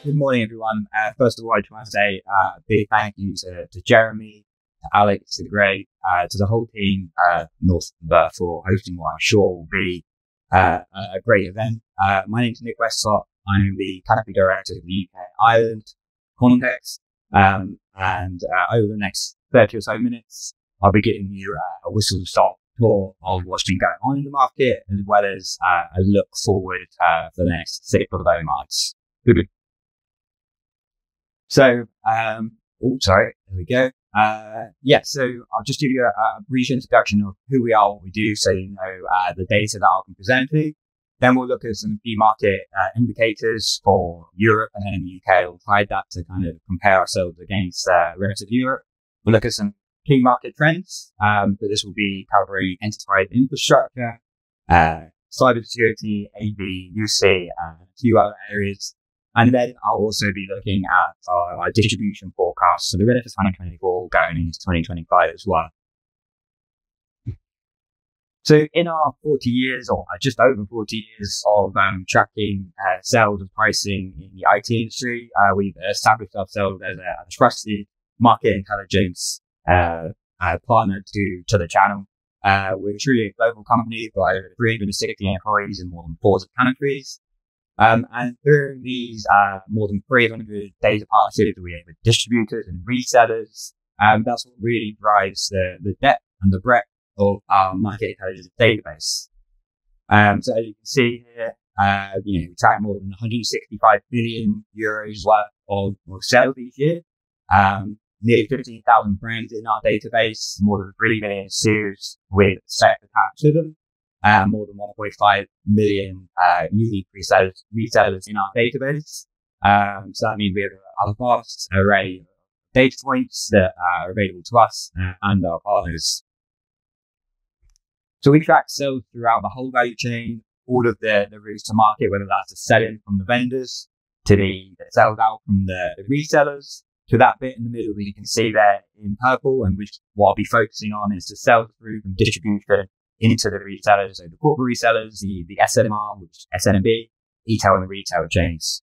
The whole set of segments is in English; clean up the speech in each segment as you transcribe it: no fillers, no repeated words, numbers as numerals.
Good morning, everyone. First of all, I just want to say a big thank you to Jeremy, to Alex, to Greg, to the whole team, Northamber, for hosting what I'm sure will be a great event. My name is Nick Westcott. I'm the Canopy Director of the UK Ireland Context. And over the next 30 or so minutes, I'll be giving you a whistle-stop tour of what's been going on in the market, as well as a look forward for the next 6 or so months. So, there we go. So I'll just give you a brief introduction of who we are, what we do, so you know the data that I'll be presenting. Then we'll look at some key market indicators for Europe and then the UK. We'll apply that to kind of compare ourselves against the rest of Europe. We'll look at some key market trends. But this will be covering enterprise infrastructure, cybersecurity, AV, UC, a few other areas. And then I'll also be looking at our distribution forecasts for the rest of 2024 going into 2025 as well. So in our 40 years, or just over 40 years of tracking sales and pricing in the IT industry, we've established ourselves as a trusted market intelligence partner to the channel. We're truly a global company with over 360 employees in more than 40 countries. And through these more than 300 data partnerships we have with distributors and resellers, that's what really drives the depth and the breadth of our market intelligence database. So as you can see here, we track more than 165 billion euros worth of sales each year. Nearly 15,000 brands in our database, more than 3 million SKUs with sector attached to them. More than 1.5 million unique resellers in our database. So that means we have a vast array of data points that are available to us and our partners. So we track sales throughout the whole value chain, all of the routes to market, whether that's the selling from the vendors to the sales out from the resellers to that bit in the middle that you can see there in purple, and which what I'll be focusing on is the sales through from distribution into the resellers, so the corporate resellers, the SMR, which is SMB, e-tail and the retail chains.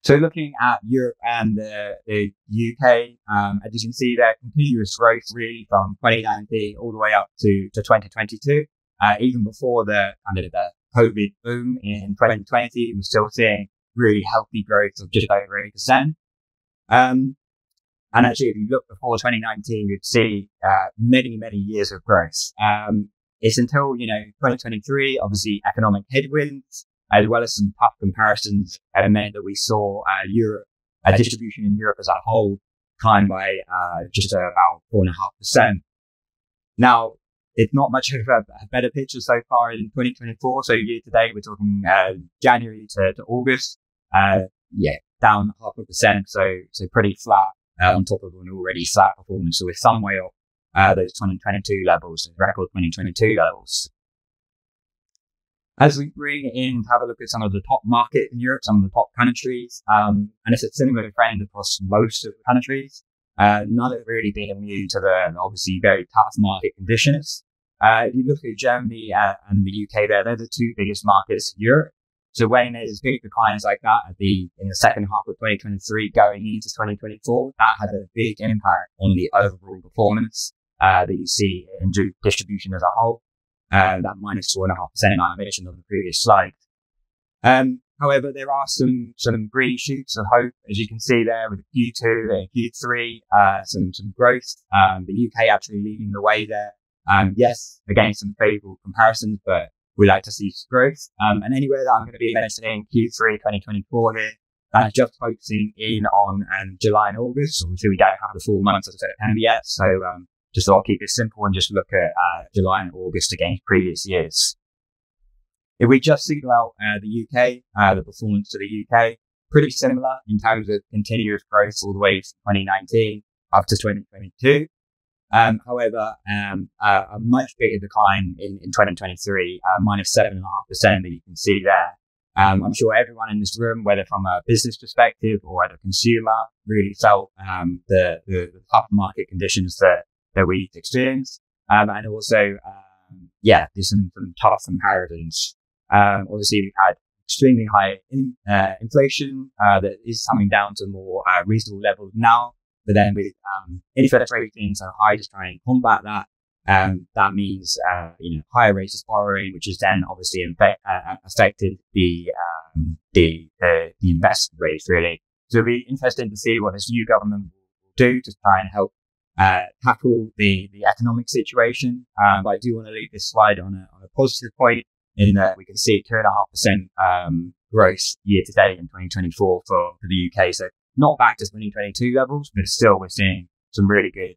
So looking at Europe and the UK, as you can see there, continuous growth really from 2019 all the way up to 2022. Even before the COVID boom in 2020, we're still seeing really healthy growth of just over 8%. And actually, if you look before 2019, you'd see many, many years of growth. It's until, 2023, obviously economic headwinds, as well as some tough comparisons, meant that we saw Europe, distribution in Europe as a whole climb by just about 4.5%. Now, it's not much of a better picture so far in 2024. So year to date, we're talking January to August, down 0.5%. So pretty flat. On top of an already flat performance. So we're some way off those 2022 levels, record 2022 levels. As we bring in to have a look at some of the top markets in Europe, some of the top countries, and it's a similar trend across most of the countries, none have really been immune to the obviously very tough market conditions. If you look at Germany and the UK they're the two biggest markets in Europe. So when there's big declines like that in the second half of 2023 going into 2024, that had a big impact on the overall performance that you see in distribution as a whole. That minus 2.5% I mentioned on the previous slide. However, there are some green shoots of hope, as you can see there with Q2 and Q3, some growth. The UK actually leading the way there. Yes, again, some favorable comparisons, but we like to see growth. And anywhere that I'm going to be mentioning Q3 2024 here, that's just focusing in on July and August. Obviously, we don't have the full months of September yet. So just thought I'll keep it simple and just look at July and August against previous years. If we just single out the UK, the performance to the UK, pretty similar in terms of continuous growth all the way from 2019 up to 2022. However, a much bigger decline in 2023, minus 7.5% that you can see there. I'm sure everyone in this room, whether from a business perspective or as a consumer, really felt the tough market conditions that we experienced. And also, there's some tough comparisons. Obviously, we've had extremely high inflation that is coming down to more reasonable levels now. But then with interest rates being so high, just trying to combat that. That means higher rates of borrowing, which has then obviously affected the investment rates really. So it'll be interesting to see what this new government will do to try and help tackle the economic situation. But I do want to leave this slide on a positive point in that we can see 2.5% growth year to date in 2024 for the UK. So not back to 2022 levels, but still we're seeing some really good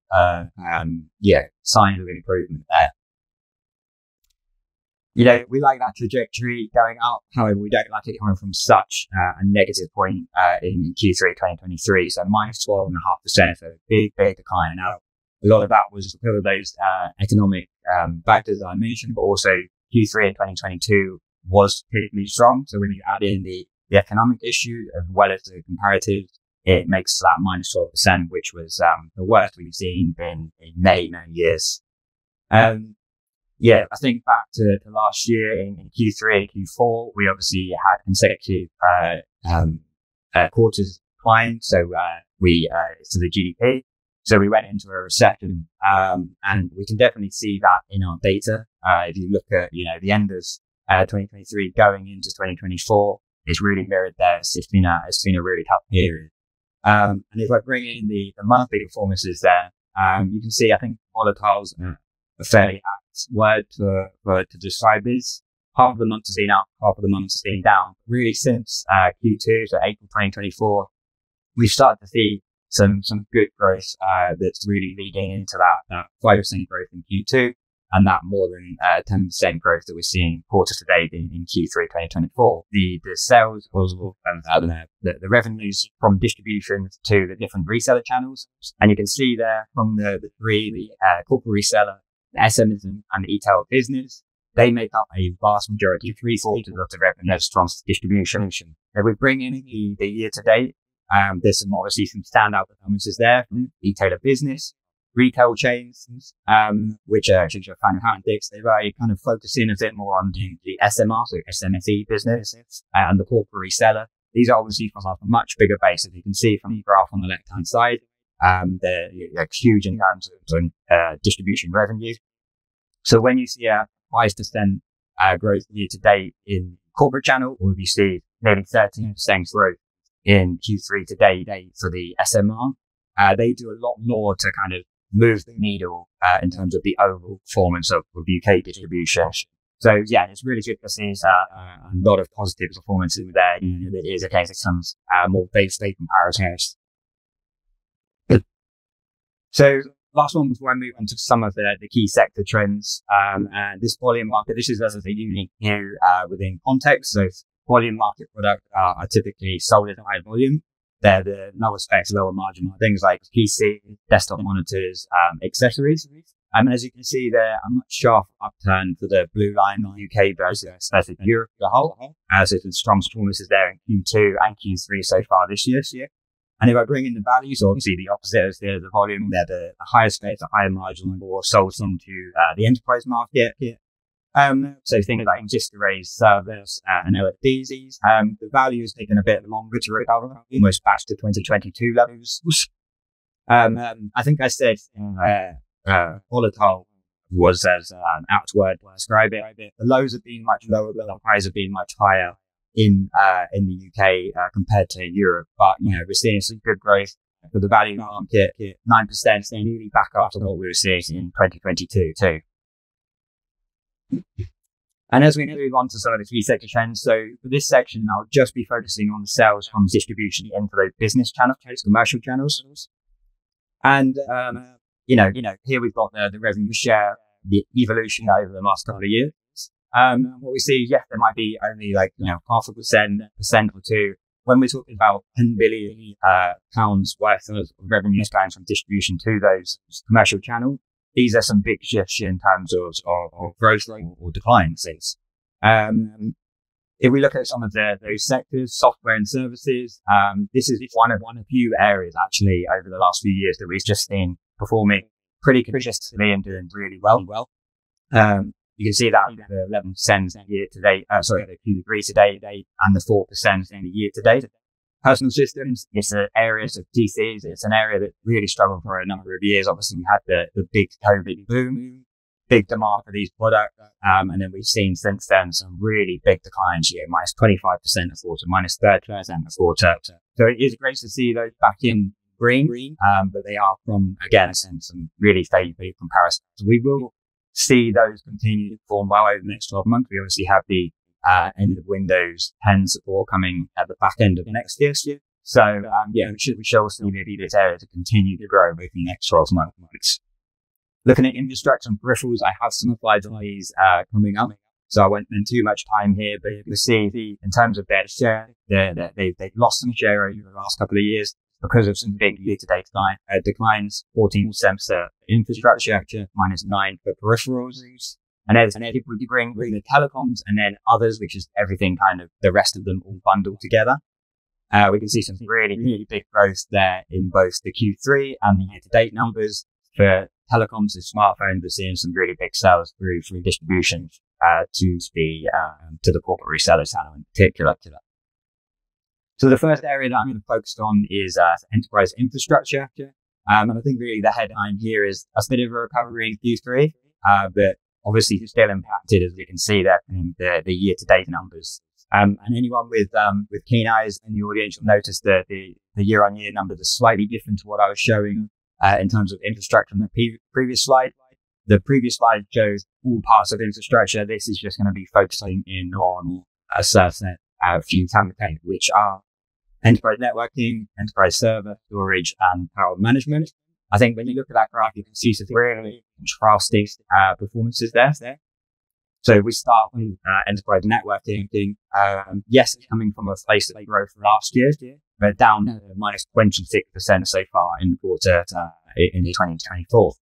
signs of improvement there. We like that trajectory going up. However, we don't like it coming from such a negative point in Q3 2023. So minus 12.5%, so big decline. Now, a lot of that was because of those economic factors that I mentioned, but also Q3 in 2022 was particularly strong. So when you add in the economic issue as well as the comparatives, it makes that minus 12%, which was the worst we've seen in many years. I think back to last year in Q3 and Q4, we obviously had consecutive quarters decline. So to the GDP. So we went into a recession, and we can definitely see that in our data. If you look at the end of 2023 going into 2024, it's really mirrored there. It's been a really tough period. And if I bring in the monthly performances there, you can see I think volatiles a fairly apt word to describe this. Half of the months has been up, half of the months has been down. Really since Q2, so April 2024, we've started to see some good growth that's really leading into that 5% growth in Q2 and that more than 10% growth that we're seeing quarter to date in Q3 2024. The sales, the revenues from distribution to the different reseller channels, and you can see there from the corporate reseller, the SMEs and the e-tail business, they make up a vast majority, 3/4 of the revenue from distribution. If we bring in the year to date, there's obviously some standout performances there from retailer business, retail chains, which are fantastic. They're very kind of focusing a bit more on the SMR, so SMSE business, and the corporate reseller. These are obviously from a much bigger base, as you can see from the graph on the left-hand side. They're huge in terms of distribution revenue. So when you see a 5% growth year to date in corporate channel, or if you see nearly 13% growth in Q3 to date for the SMR, they do a lot more to kind of move the needle in terms of the overall performance of UK distribution. So yeah, it's really good to see a lot of positive performances there. It is a case of some more day-to-day comparisons. So last one before I move on to some of the key sector trends. And this volume market, this is as a unique here within context. So volume market products are typically sold at a high volume. They're the lower specs, lower margin, things like PC, desktop monitors, accessories. And as you can see there, a much sharper upturn for the blue line on UK versus Europe as a whole. So some strong performances there in Q2 and Q3 so far this year. And if I bring in the values, obviously the opposite is the volume. They're the higher specs, the higher margin, or sold into the enterprise market. So things like just arrays, servers, and LFDs. The value has taken a bit longer to recover, almost back to 2022 levels. I think I said volatile was as an apt word to describe it. The lows have been much lower, but the highs have been much higher in the UK compared to Europe. But we're seeing some good growth for the value market, 9%, nearly back up to what we were seeing in 2022 too. And as we move on to some of the key sector trends, so for this section, I'll just be focusing on the sales from distribution into those business channels, commercial channels. And, here we've got the revenue share, the evolution over the last couple of years. What we see, there might be only % or two. When we're talking about £10 billion worth of revenues going from distribution to those commercial channels, these are some big shifts in terms of growth rate or decline since. If we look at some of those sectors, software and services, this is one of a few areas actually over the last few years that we've just seen performing pretty consistently and doing really well. You can see that the 11% year to date, the Q3 to date, and the 4% in the year to date. Personal systems, it's an area of PCs. It's an area that really struggled for a number of years. Obviously, we had the big COVID boom, big demand for these products. And then we've seen since then some really big declines here, minus 25% a quarter, minus 30% a quarter. So it is great to see those back in green, but they are from, again, some really favorable comparisons. So we will see those continue to perform well over the next 12 months. We obviously have the end of Windows 10 support coming at the back end of next year. So, we shall see this area to continue to grow over the next 12 months. Looking at infrastructure and peripherals, I have some slides on these coming up, so I won't spend too much time here, but you can see in terms of their share, they've lost some share over the last couple of years because of some big year-to-date declines, 14% for infrastructure, minus 9% for peripherals. And then if we bring the telecoms and then others, which is everything kind of the rest of them all bundled together, we can see some really, really big growth there in both the Q3 and the year-to-date numbers. For telecoms and smartphones, we're seeing some really big sales through distribution to the corporate reseller channel in particular. So the first area that I'm going to focus on is enterprise infrastructure. And I think really the headline here is a bit of a recovery in Q3, but obviously it's still impacted, as we can see there in the year-to-date numbers. And anyone with keen eyes in the audience will notice that the year-on-year numbers are slightly different to what I was showing in terms of infrastructure on the previous slide. The previous slide shows all parts of infrastructure. This is just going to be focusing in on a certain few campaigns, which are enterprise networking, enterprise server, storage, and power management. I think when you look at that graph, you can see some really contrasting performances there. So we start with enterprise networking. Yes, it's coming from a place that they grew for last year, but down minus 26% so far in the quarter in 2024.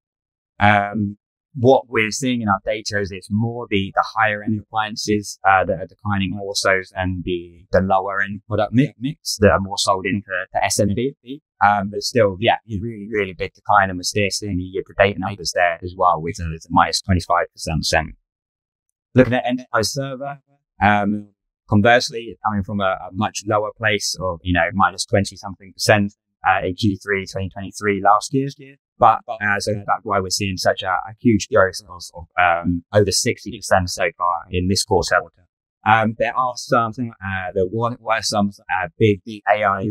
What we're seeing in our data is it's more the higher end appliances that are declining more so than the lower end product mix that are more sold into SMB. But still, really, really big decline, and we're still seeing the year-to-date numbers there as well, with a minus 25%. Looking at enterprise server, conversely, it's coming from a much lower place of, minus 20-something% in Q3 2023 last year. But so that's why we're seeing such a huge growth of over 60% so far in this quarter. There are some big AI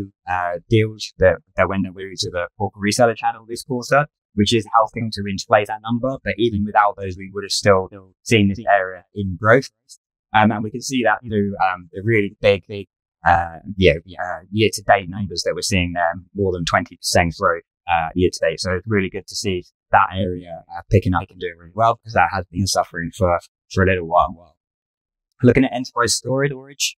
deals that went over to the corporate reseller channel this quarter, which is helping to inflate that number. But even without those, we would have still seen this area in growth. And we can see that through the really big year-to-date numbers that we're seeing there, more than 20% growth year-to-date. So it's really good to see that area picking up and doing really well, because that has been suffering for a little while. Looking at enterprise storage,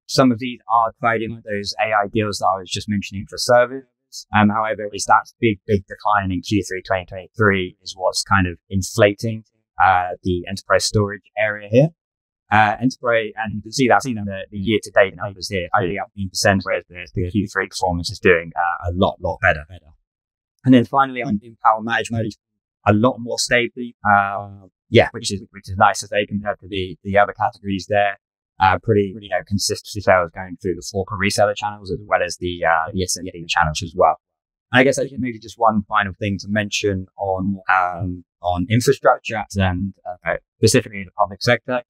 some of these are tied in with those AI deals that I was just mentioning for servers. However, is that big decline in Q3 2023 is what's kind of inflating the enterprise storage area here. Enterprise, and you can see that in the year-to-date numbers here, only up 10%, whereas the Q3 performance is doing a lot better. And then finally, on power management, a lot more stably, which is nice to say compared to the other categories there. Pretty consistent sales going through the corporate reseller channels as well as the SMB channels as well. And I guess maybe just one final thing to mention on infrastructure and specifically the public sector.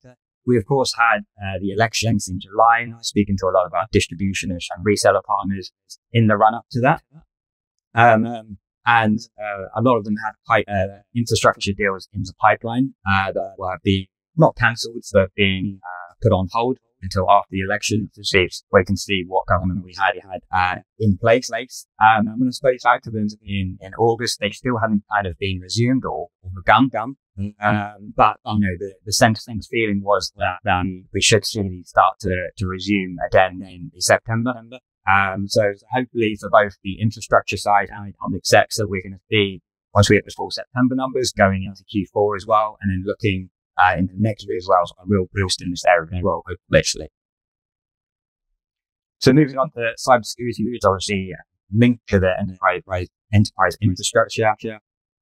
We, of course, had the elections in July, and I was speaking to a lot of our distribution and reseller partners in the run-up to that. And a lot of them had quite infrastructure deals in the pipeline that were being not cancelled, but being put on hold until after the election to see if we can see what government we had in place. And when I spoke back to them in August, they still hadn't kind of been resumed or begun. But the sentiment feeling was that we should really start to resume again in September. So hopefully for both the infrastructure side and the public sector, we're going to see, once we get the full September numbers, going into Q4 as well, and then looking into next year as well. So a real boost in this area as well, literally. So moving on to cybersecurity, which is obviously linked to the enterprise infrastructure.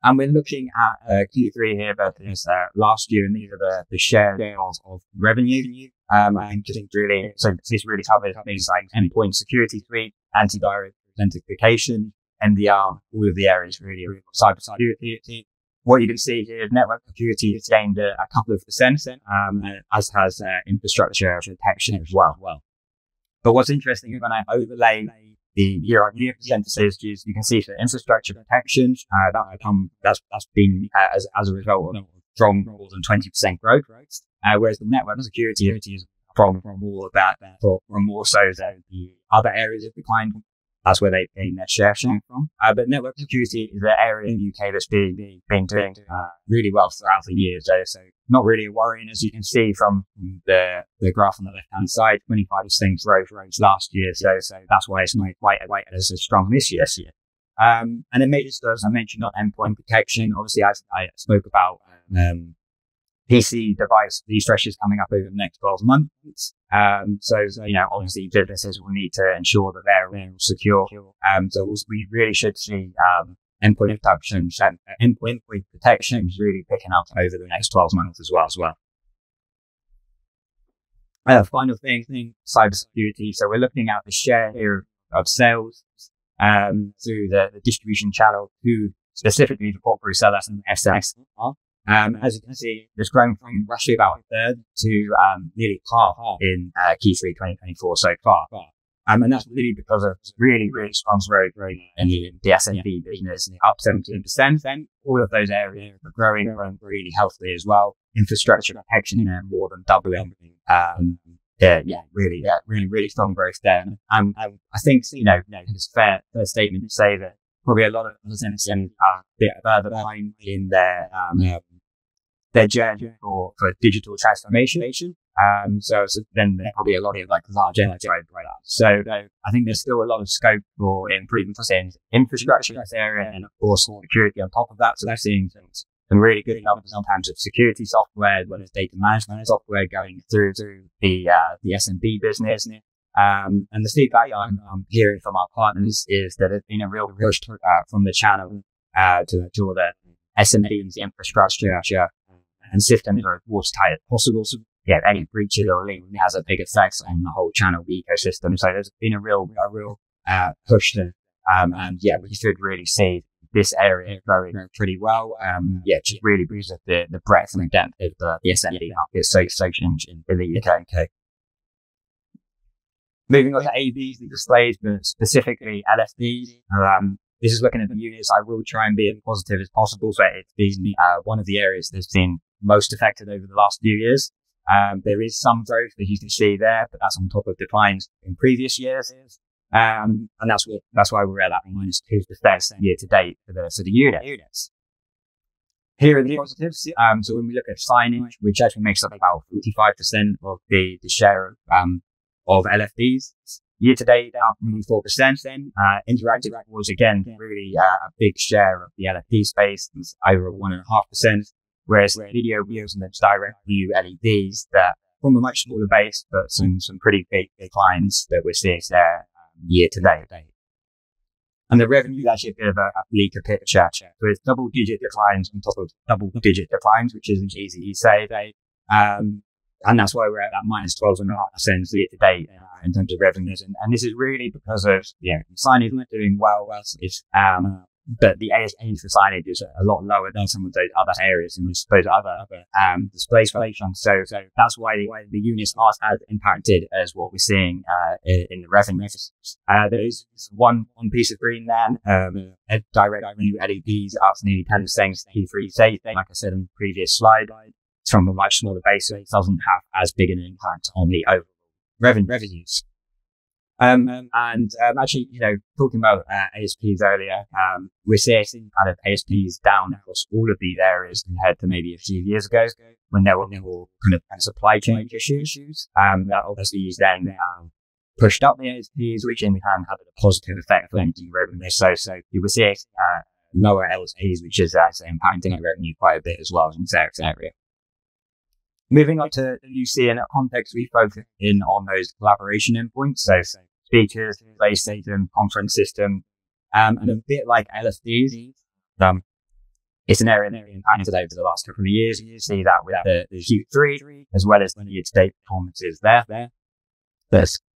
And we're looking at Q3 here versus last year, and these are the share of revenue. And just really, so this really covers things like endpoint security suite, antivirus authentication, MDR, all of the areas really of cybersecurity. What you can see here is network security has gained a couple of percent, as has infrastructure protection as well. But what's interesting is when I overlay the year-on-year percentages, you can see for infrastructure protection, that's been as a result of strong more than 20% growth, whereas the network security is from all of that, from more so than the other areas of decline. That's where they gain their share from. But network security is an area in the UK that's been doing really well throughout the years. So not really worrying, as you can see from the graph on the left-hand side, 25% growth last year. So that's why it's not quite as strong this year. And then maybe just as I mentioned on endpoint protection, obviously I spoke about PC device refreshes coming up over the next 12 months. So, obviously businesses will need to ensure that they're secure. So we really should see, endpoint protection is really picking up over the next 12 months as well. Final thing, cybersecurity. So we're looking at the share here of sales, through the distribution channel to specifically the corporate sellers and SME. As you can see, it's grown from roughly about a third to nearly half in Q3 2024 so far. And that's really because of really strong growth in the SMB business, up 17%. Then all of those areas are growing really healthily as well. Infrastructure protection, more than doubling. Really strong growth there. I think, it's fair statement to say that probably a lot of SMBs are a bit further behind in their journey for digital transformation. So then there probably a lot of large enterprise products. So I think there's still a lot of scope for improvements in infrastructure in this area, and of course security on top of that. So they're seeing some really good numbers in terms of security software, as well as data management software going through the SMB business. And the feedback I'm hearing from our partners is that there's been a real push from the channel to ensure that SMB's infrastructure and systems are as watertight as possible. So any breaches or leak has a big effect on the whole channel ecosystem. So there's been a real push to, we should really see this area growing pretty well. Just really boosts the breadth and depth of the SMB market. So in the UK. Moving on to AVs and displays, but specifically LFDs. This is looking at the units. I will try and be as positive as possible. So it's been one of the areas that's been most affected over the last few years. There is some growth that you can see there, but that's on top of declines in previous years. And that's why we're at that -2% year to date for the units. Here are the positives. So when we look at signage, which actually makes up about 45% of the share of LFDs. Year to date, up nearly 4%. Then interactive was again really a big share of the LFD space, over 1.5%. Whereas video wheels and those direct view LEDs, that from a much smaller base, but some pretty big declines that we're seeing there year to date. And the revenue is actually a bit of a bleaker picture. So it's double-digit declines on top of double-digit declines, which isn't easy to say. And that's why we're at that -12.5% year to date in terms of revenues. And this is really because of, signage not doing well. But the ASP for signage is a lot lower than some of those other areas and those other displays. So that's why the units aren't as impacted as what we're seeing in the revenues. There is one piece of green there. Direct revenue LEDs up nearly 10% Q3. Like I said in the previous slide, it's from a much smaller base, so it doesn't have as big an impact on the overall revenues. Actually, talking about ASPs earlier, we're seeing kind of ASPs down across all of these areas compared to maybe a few years ago when there were more kind of supply chain issues. That obviously is then pushed up the ASPs, which in turn had a positive effect on revenue. So you were seeing lower ASPs, which is impacting revenue quite a bit as well in the area. Moving on to UC in that context, we focus in on those collaboration endpoints. So speakers, PlayStation, conference system, and a bit like LFDs. It's an area that we've impacted over the last couple of years. You see that with the Q3 as well as the year-to-date performances there.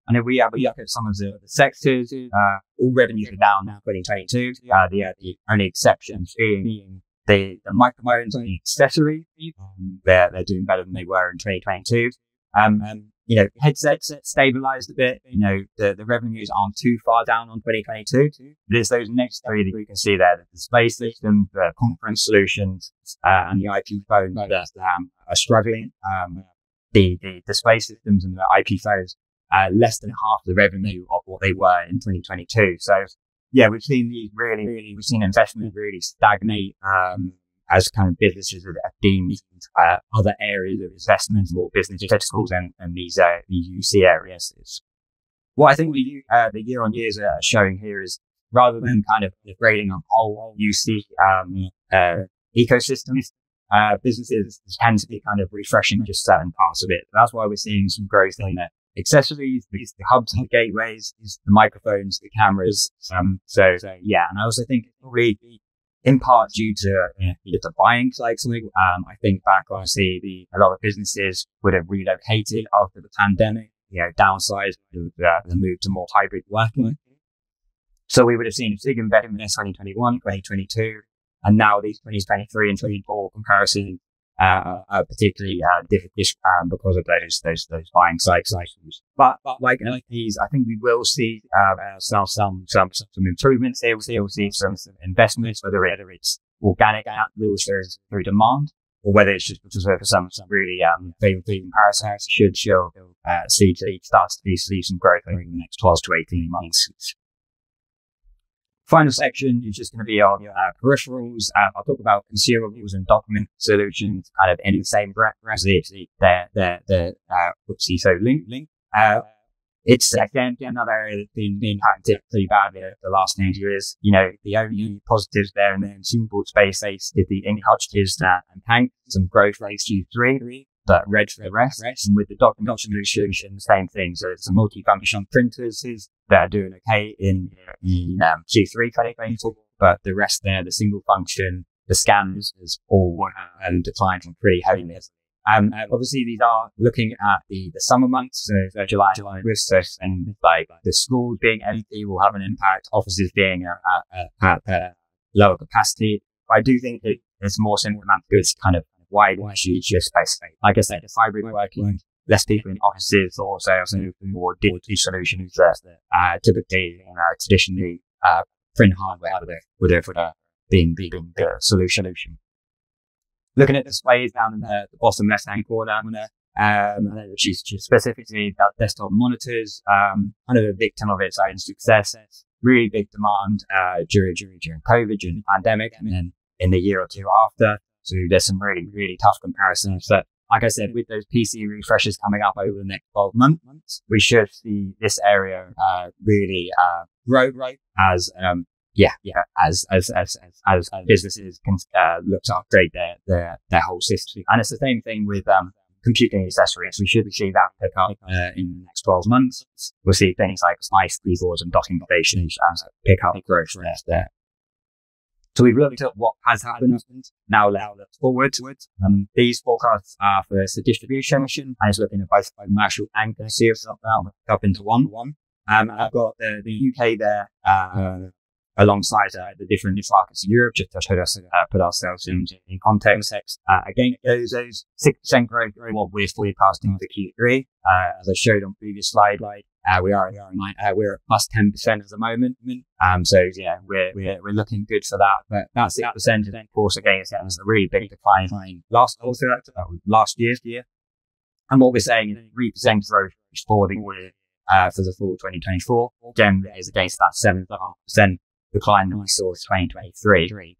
And if we look at some of the sectors, all revenues are down now 2022. The only exceptions being the microphones and accessory. They're doing better than they were in 2022. Headsets stabilized a bit. The revenues aren't too far down on 2022. But it's those next three that you can see there: the display systems, the conference solutions, and the IP phones that are struggling. The display systems and the IP phones less than half the revenue of what they were in 2022. So yeah, we've seen we've seen investment really stagnate, as kind of businesses have deemed other areas of investment or business criticals and these UC areas. What I think the year on years are showing here is, rather than kind of grading a whole UC ecosystems, businesses tend to be kind of refreshing just certain parts of it. That's why we're seeing some growth in the accessories, the hubs, the gateways, the microphones, the cameras. So yeah, and I also think it's probably in part due to the buying cycle. I think back, obviously, a lot of businesses would have relocated after the pandemic, downsized, the move to more hybrid working. So we would have seen a big investment in 2021, 2022, and now these 2023 and 2024 comparisons are particularly difficult because of those buying cycles. But like these, I think we will see some improvements here. We'll see some investments, whether it's organic through demand, or whether it's just because of some really favorable comparisons. Should start to see some growth over the next 12 to 18 months. Final section is just going to be on peripherals. I'll talk about consumables and document solutions kind of in the same breath as the link. It's again another area that's been impacted pretty badly over the last 10 years. The only positives there in the consumable space is the Hutchins and Tank, some growth rates Q3, but red for the rest. And with the document solution, the same thing. So it's a multifunction printers that are doing okay in Q3 2024, but the rest there, the single function, the scanners, is all declining pretty heavily. Obviously, these are looking at the summer months, so July, August, and like the schools being empty will have an impact. Offices being at lower capacity. But I do think it's more similar amount of goods kind of wide your space. Like I said, the hybrid working, less people in offices, or also more digital solutions that typically traditionally print hardware would have being the solution. Looking at displays down in the bottom left-hand corner, which is specifically about desktop monitors, kind of a victim of its own success. Really big demand during COVID, during the pandemic, and then in the year or two after. So there's some really, really tough comparisons. But like I said, with those PC refreshes coming up over the next 12 months, we should see this area really grow as businesses can look to upgrade their whole system. And it's the same thing with computing accessories. We should see that pick up in the next 12 months. We'll see things like mice, keyboards, and docking stations pick up growth rates there. So we've looked at what has happened. Now let's look forward. These forecasts are for the distribution, and it's looking at both commercial and consumer up into one. I've got the UK there alongside the different markets in Europe, just to put ourselves in context. Again, those 6% growth what we're forecasting for Q3. As I showed on previous slide, we're at plus 10% at the moment. So yeah, we're looking good for that. But that's 6%, and then of course again, it was a really big decline last year. And what we're saying is 3% growth for the full 2024. Again, that is against that 7.5% decline that we saw in 2023.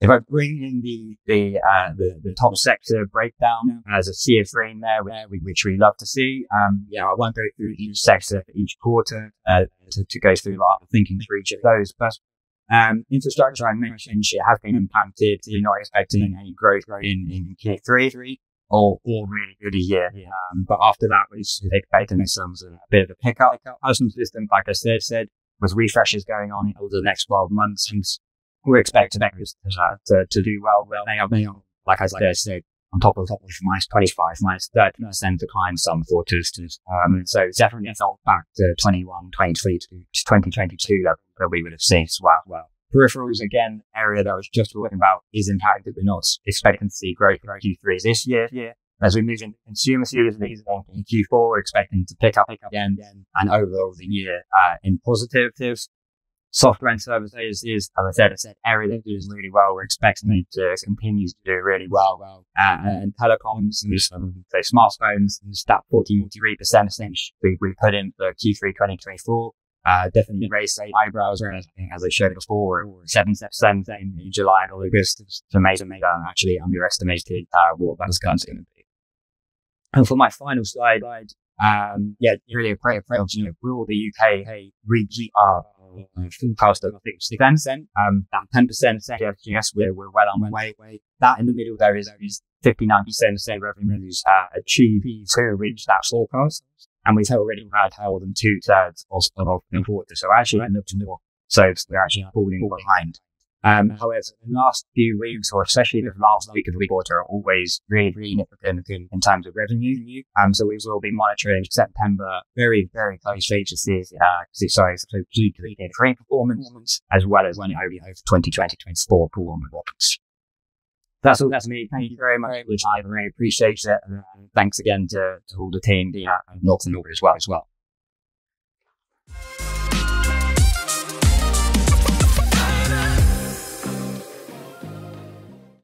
If I bring in the top sector breakdown as a sea of green there, which we love to see. I won't go through each sector for each quarter to go through the thinking for each of those. But infrastructure, I mentioned, it has been impacted. You're not expecting any growth in Q3 or really good a year. But after that, we're expecting a bit of a pickup. Personal systems, like I said, with refreshes going on over the next 12 months. And we're expecting to do well. They are, like I said, on top of minus 25, minus 30% decline some quarters. So it's definitely not back to 2022 level that we would have seen as well. Peripherals, again, area that I was just talking about, is impacted. We're not expecting to see growth in Q3 this year. As we move into consumer series in Q4, we're expecting to pick up again, and overall the year in positive. Software and services is, as I said, area that does really well. We're expecting it to continue to do really well. And telecoms, so smartphones, that 43% essentially we put in for Q3 2024. Definitely raised eyebrows, as I showed before, 7% in July and August. It's amazing. Actually underestimated what that's going to be. And for my final slide, really a great approach. Will the UK reach our forecast of 6%? That 10%, yes, we're well on our way. That in the middle there is 59% of revenues achieved to reach that forecast. And we've already had more than 2/3 of the quarter. So actually end up to more. So we're actually falling behind. However, the last few weeks, or especially the last week of the quarter, are always really significant in terms of revenue. So we will be monitoring September very, very closely to see, Q3 performance, as well as when it over 2024 performance. That's all. That's me. Thank you very much, which I really appreciate it. And thanks again to all the team, Northamber as well.